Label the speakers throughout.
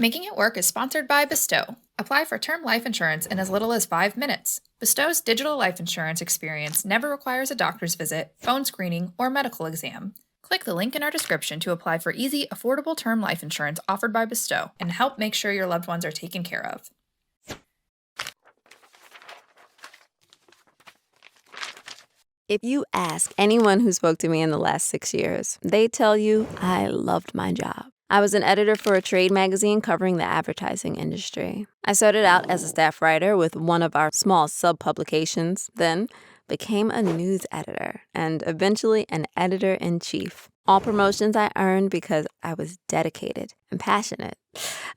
Speaker 1: Making It Work is sponsored by Bestow. Apply for term life insurance in as little as 5 minutes. Bestow's digital life insurance experience never requires a doctor's visit, phone screening, or medical exam. Click the link in our description to apply for easy, affordable term life insurance offered by Bestow and help make sure your loved ones are taken care of.
Speaker 2: If you ask anyone who spoke to me in the last 6 years, they tell you I loved my job. I was an editor for a trade magazine covering the advertising industry. I started out as a staff writer with one of our small sub-publications, then became a news editor, and eventually an editor-in-chief. All promotions I earned because I was dedicated and passionate.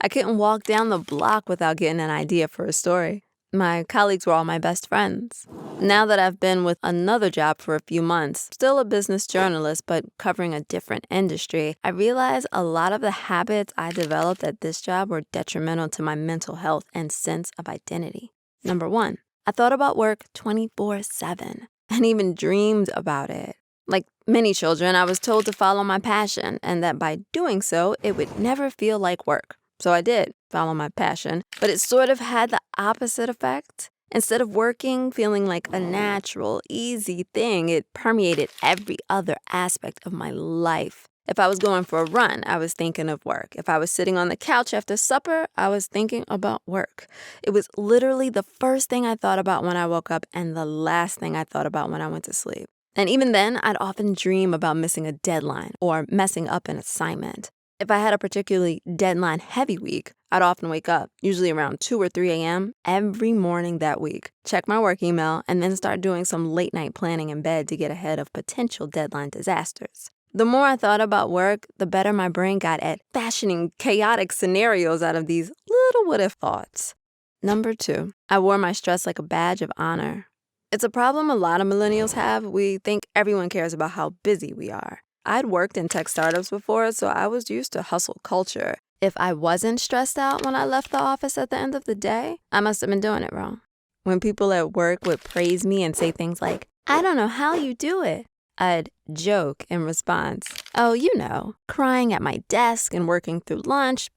Speaker 2: I couldn't walk down the block without getting an idea for a story. My colleagues were all my best friends. Now that I've been with another job for a few months, still a business journalist, but covering a different industry, I realize a lot of the habits I developed at this job were detrimental to my mental health and sense of identity. Number one, I thought about work 24/7 and even dreamed about it. Like many children, I was told to follow my passion and that by doing so, it would never feel like work. So I did follow my passion, but it sort of had the opposite effect. Instead of working feeling like a natural, easy thing, it permeated every other aspect of my life. If I was going for a run, I was thinking of work. If I was sitting on the couch after supper, I was thinking about work. It was literally the first thing I thought about when I woke up and the last thing I thought about when I went to sleep. And even then, I'd often dream about missing a deadline or messing up an assignment. If I had a particularly deadline-heavy week, I'd often wake up, usually around 2 or 3 a.m., every morning that week, check my work email, and then start doing some late-night planning in bed to get ahead of potential deadline disasters. The more I thought about work, the better my brain got at fashioning chaotic scenarios out of these little what-if thoughts. Number two, I wore my stress like a badge of honor. It's a problem a lot of millennials have. We think everyone cares about how busy we are. I'd worked in tech startups before, so I was used to hustle culture. If I wasn't stressed out when I left the office at the end of the day, I must have been doing it wrong. When people at work would praise me and say things like, "I don't know how you do it," I'd joke in response, "Oh, you know, crying at my desk and working through lunch."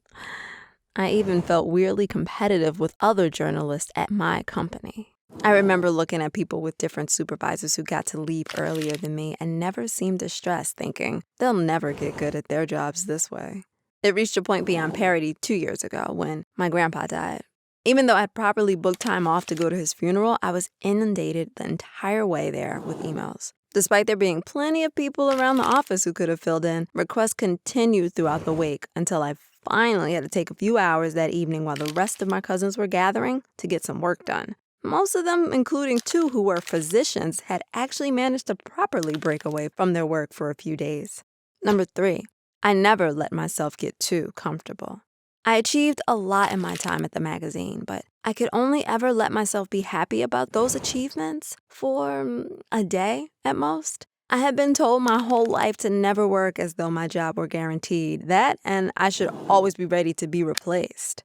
Speaker 2: I even felt weirdly competitive with other journalists at my company. I remember looking at people with different supervisors who got to leave earlier than me and never seemed distressed, thinking they'll never get good at their jobs this way. It reached a point beyond parody 2 years ago when my grandpa died. Even though I'd properly booked time off to go to his funeral, I was inundated the entire way there with emails. Despite there being plenty of people around the office who could have filled in, requests continued throughout the wake until I finally had to take a few hours that evening while the rest of my cousins were gathering to get some work done. Most of them, including 2 who were physicians, had actually managed to properly break away from their work for a few days. Number 3, I never let myself get too comfortable. I achieved a lot in my time at the magazine, but I could only ever let myself be happy about those achievements for a day at most. I had been told my whole life to never work as though my job were guaranteed. That, and I should always be ready to be replaced.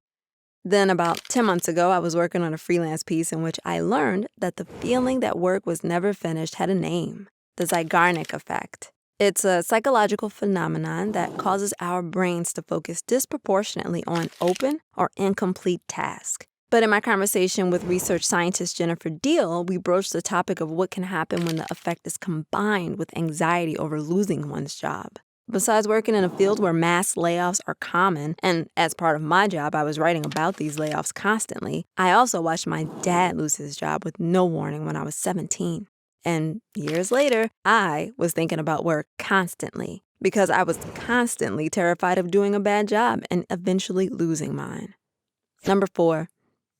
Speaker 2: Then about 10 months ago, I was working on a freelance piece in which I learned that the feeling that work was never finished had a name, the Zeigarnik effect. It's a psychological phenomenon that causes our brains to focus disproportionately on open or incomplete tasks. But in my conversation with research scientist Jennifer Deal, we broached the topic of what can happen when the effect is combined with anxiety over losing one's job. Besides working in a field where mass layoffs are common, and as part of my job, I was writing about these layoffs constantly, I also watched my dad lose his job with no warning when I was 17. And years later, I was thinking about work constantly because I was constantly terrified of doing a bad job and eventually losing mine. Number 4,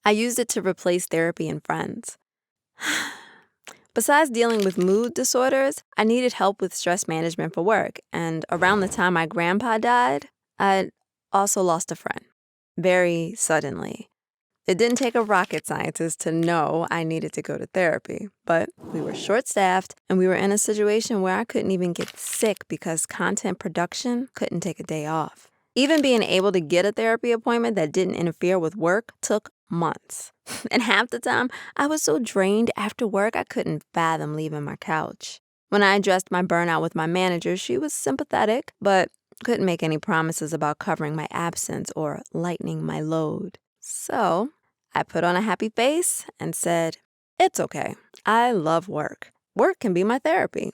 Speaker 2: I used it to replace therapy and friends. Besides dealing with mood disorders, I needed help with stress management for work, and around the time my grandpa died, I'd also lost a friend, very suddenly. It didn't take a rocket scientist to know I needed to go to therapy, but we were short-staffed, and we were in a situation where I couldn't even get sick because content production couldn't take a day off. Even being able to get a therapy appointment that didn't interfere with work took months. And half the time, I was so drained after work I couldn't fathom leaving my couch. When I addressed my burnout with my manager, she was sympathetic, but couldn't make any promises about covering my absence or lightening my load. So I put on a happy face and said, "It's okay. I love work. Work can be my therapy."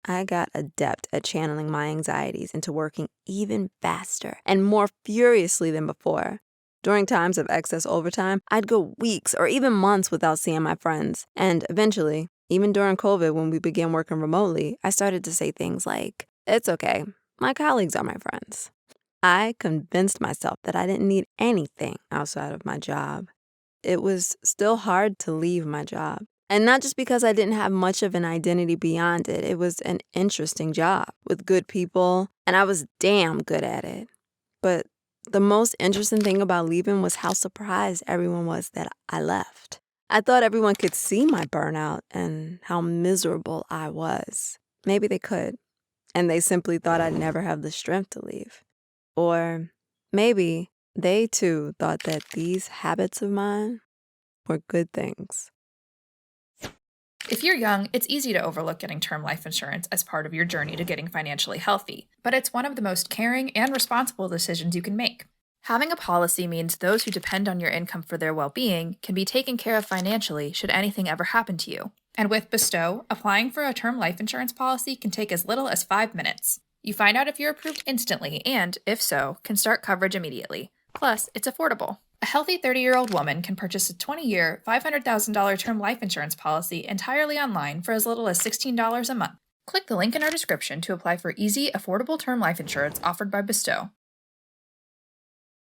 Speaker 2: I got adept at channeling my anxieties into working even faster and more furiously than before. During times of excess overtime, I'd go weeks or even months without seeing my friends. And eventually, even during COVID when we began working remotely, I started to say things like, "It's okay. My colleagues are my friends." I convinced myself that I didn't need anything outside of my job. It was still hard to leave my job. And not just because I didn't have much of an identity beyond it. It was an interesting job with good people, and I was damn good at it. But the most interesting thing about leaving was how surprised everyone was that I left. I thought everyone could see my burnout and how miserable I was. Maybe they could, and they simply thought I'd never have the strength to leave. Or maybe they too thought that these habits of mine were good things.
Speaker 1: If you're young, it's easy to overlook getting term life insurance as part of your journey to getting financially healthy, but it's one of the most caring and responsible decisions you can make. Having a policy means those who depend on your income for their well-being can be taken care of financially should anything ever happen to you. And with Bestow, applying for a term life insurance policy can take as little as 5 minutes. You find out if you're approved instantly and, if so, can start coverage immediately. Plus, it's affordable. A healthy 30-year-old woman can purchase a 20-year, $500,000 term life insurance policy entirely online for as little as $16 a month. Click the link in our description to apply for easy, affordable term life insurance offered by Bestow.